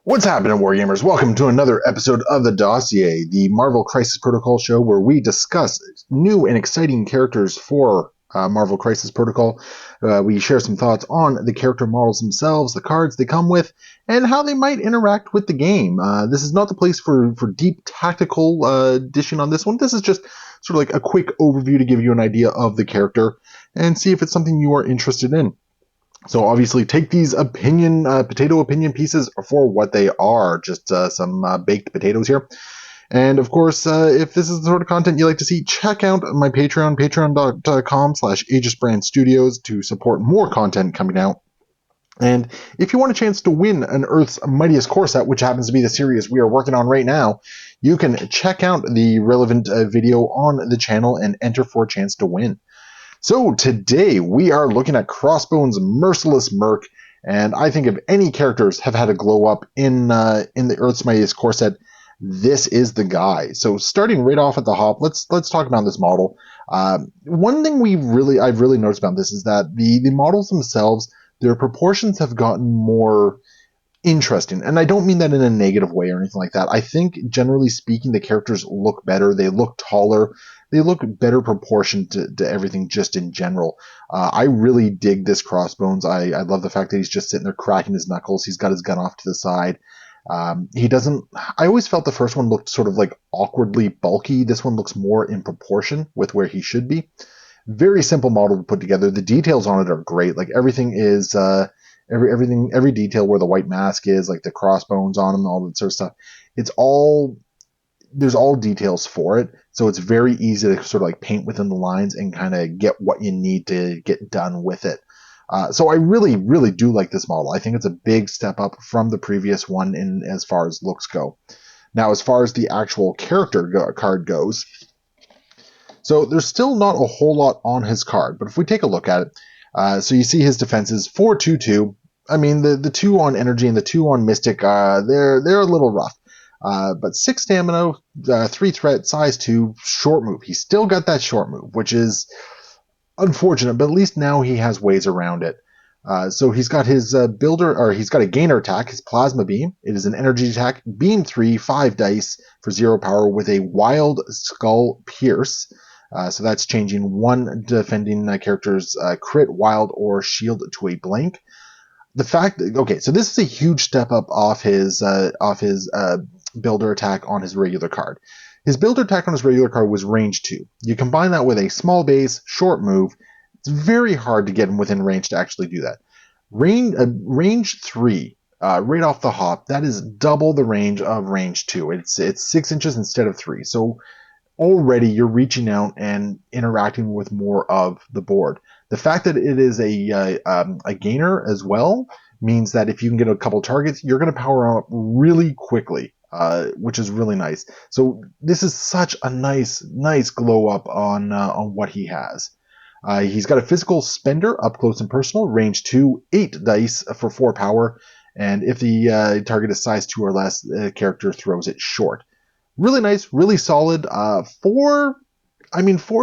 What's happening, Wargamers? Welcome to another episode of the Dossier, the Marvel Crisis Protocol show where we discuss new and exciting characters for Marvel Crisis Protocol. We share some thoughts on the character models themselves, the cards they come with, and how they might interact with the game. This is not the place for deep tactical dishing on this one. This is just sort of like a quick overview to give you an idea of the character and see if it's something you are interested in. So obviously take these potato opinion pieces for what they are, just some baked potatoes here. And of course, if this is the sort of content you like to see, check out my Patreon, patreon.com/AegisBrandStudios to support more content coming out. And if you want a chance to win an Earth's Mightiest core set, which happens to be the series we are working on right now, you can check out the relevant video on the channel and enter for a chance to win. So today we are looking at Crossbones' Merciless Merc, and I think if any characters have had a glow up in the Earth's Mightiest core set, this is the guy. So starting right off at the hop, let's talk about this model. One thing I've really noticed about this is that the models themselves, their proportions have gotten more interesting, and I don't mean that in a negative way or anything like that. I think generally speaking, the characters look better. They look taller. They look better proportioned to everything just in general. I really dig this Crossbones. I love the fact that he's just sitting there cracking his knuckles. He's got his gun off to the side. He doesn't. I always felt the first one looked sort of like awkwardly bulky. This one looks more in proportion with where he should be. Very simple model to put together. The details on it are great. Like everything is every detail where the white mask is, like the crossbones on him, all that sort of stuff. There's all details for it, so it's very easy to sort of like paint within the lines and kind of get what you need to get done with it. So I really, really do like this model. I think it's a big step up from the previous one in as far as looks go. Now, as far as the actual character card goes, so there's still not a whole lot on his card, but if we take a look at it, so you see his defenses 4-2-2. I mean, the 2 on energy and the 2 on mystic, they're a little rough. But 6 stamina, 3 threat, size 2, short move. He's still got that short move, which is unfortunate, but at least now he has ways around it. So he's got his he's got a gainer attack, his plasma beam. It is an energy attack, beam 3, 5 dice for 0 power with a wild skull pierce. So that's changing one defending character's crit, wild, or shield to a blank. So this is a huge step up off his builder attack on his regular card. His builder attack on his regular card was range 2. You combine that with a small base, short move. It's very hard to get him within range to actually do that. Range 3, right off the hop, that is double the range of range 2. It's 6 inches instead of 3. So already you're reaching out and interacting with more of the board. The fact that it is a gainer as well means that if you can get a couple targets, you're going to power up really quickly, which is really nice. So this is such a nice glow up on what he has. He's got a physical spender up close and personal, range 2, 8 dice for 4 power, and if the target is size 2 or less, the character throws it short. Really nice, really solid. 4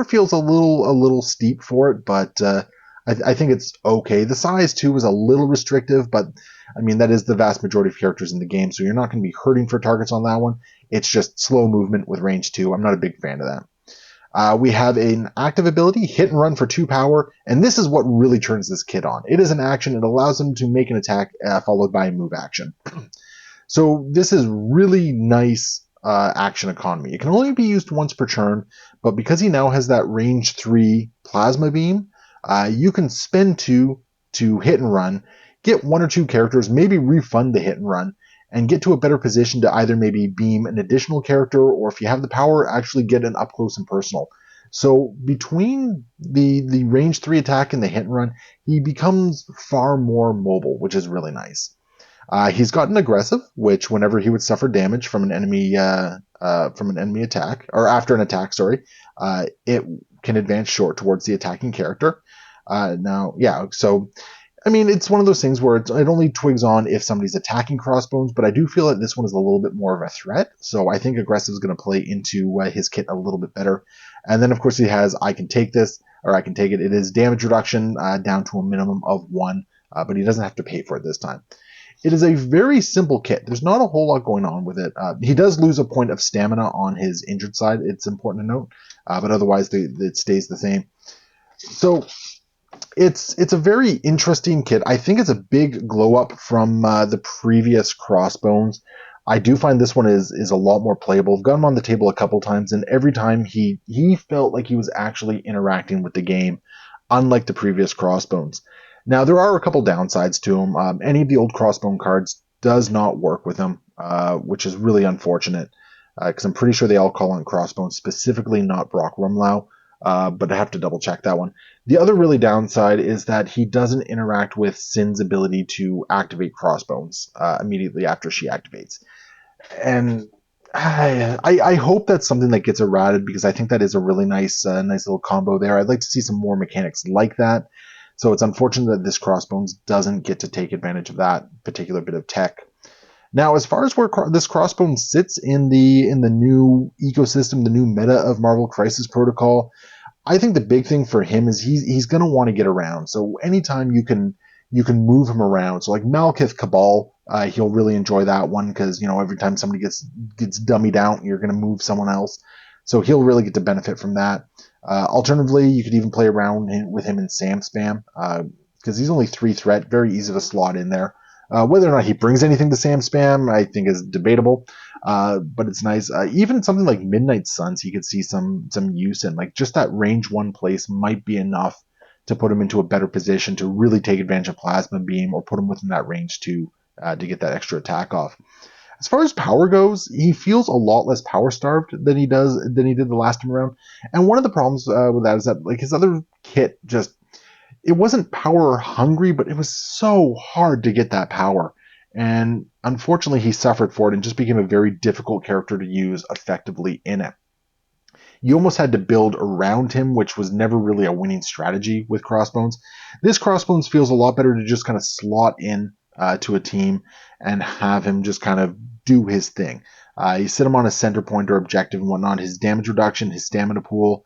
feels a little steep for it, but I think it's okay. The size 2 is a little restrictive, but I mean, that is the vast majority of characters in the game, so you're not going to be hurting for targets on that one. It's just slow movement with range 2. I'm not a big fan of that. We have an active ability, hit and run for 2 power, and this is what really turns this kid on. It is an action. It allows him to make an attack followed by a move action. So this is really nice action economy. It can only be used once per turn, but because he now has that range 3 plasma beam, you can spend 2 to hit and run, get 1 or 2 characters, maybe refund the hit and run, and get to a better position to either maybe beam an additional character, or if you have the power, actually get an up close and personal. So between the range 3 attack and the hit and run, he becomes far more mobile, which is really nice. He's gotten aggressive, which whenever he would suffer damage from an enemy attack, or after an attack, it can advance short towards the attacking character. So I mean, it's one of those things where it only twigs on if somebody's attacking Crossbones, but I do feel that this one is a little bit more of a threat, so I think aggressive is going to play into his kit a little bit better. And then, of course, he has I can take this, or I can take it. It is damage reduction down to a minimum of 1, but he doesn't have to pay for it this time. It is a very simple kit. There's not a whole lot going on with it. He does lose a point of stamina on his injured side, it's important to note, but otherwise it stays the same. So it's a very interesting kit. I think it's a big glow up from the previous Crossbones. I do find this one is a lot more playable. I've got him on the table a couple times, and every time he felt like he was actually interacting with the game, unlike the previous Crossbones. Now there are a couple downsides to him. Any of the old Crossbone cards does not work with him, which is really unfortunate because I'm pretty sure they all call on Crossbones, specifically not Brock Rumlau. But I have to double check that one. The other really downside is that he doesn't interact with Sin's ability to activate Crossbones immediately after she activates. And I hope that's something that gets errated because I think that is a really nice little combo there. I'd like to see some more mechanics like that. So it's unfortunate that this Crossbones doesn't get to take advantage of that particular bit of tech. Now, as far as where this Crossbone sits in the new ecosystem, the new meta of Marvel Crisis Protocol, I think the big thing for him is he's going to want to get around. So anytime you can move him around, so like Malekith Cabal, he'll really enjoy that one because every time somebody gets dummied out, you're going to move someone else. So he'll really get to benefit from that. Alternatively, you could even play around with him in Sam Spam because he's only 3 threat, very easy to slot in there. Whether or not he brings anything to Sam Spam, I think is debatable. But it's nice. Even something like Midnight Suns, he could see some use in. Like just that range 1 place might be enough to put him into a better position to really take advantage of Plasma Beam or put him within that range 2 to get that extra attack off. As far as power goes, he feels a lot less power starved than he did the last time around. And one of the problems with that is that like his other kit it wasn't power hungry, but it was so hard to get that power. And unfortunately, he suffered for it and just became a very difficult character to use effectively in it. You almost had to build around him, which was never really a winning strategy with Crossbones. This Crossbones feels a lot better to just kind of slot in to a team and have him just kind of do his thing. You sit him on a center point or objective and whatnot. His damage reduction, his stamina pool,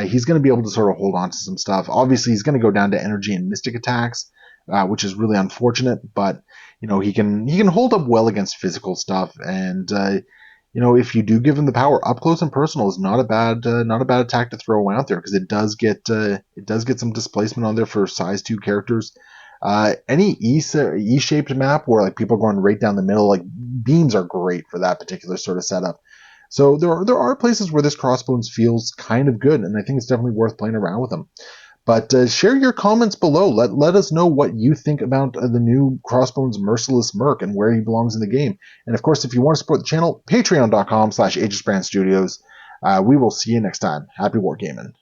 he's going to be able to sort of hold on to some stuff. Obviously, he's going to go down to energy and mystic attacks, which is really unfortunate. But he can hold up well against physical stuff. And if you do give him the power, up close and personal is not a bad attack to throw out there because it does get some displacement on there for size 2 characters. Any E-shaped map where like people are going right down the middle, like beams are great for that particular sort of setup. So there are places where this Crossbones feels kind of good, and I think it's definitely worth playing around with them. But share your comments below. Let us know what you think about the new Crossbones Merciless Merc and where he belongs in the game. And of course, if you want to support the channel, patreon.com/AegisBrandStudios. We will see you next time. Happy wargaming.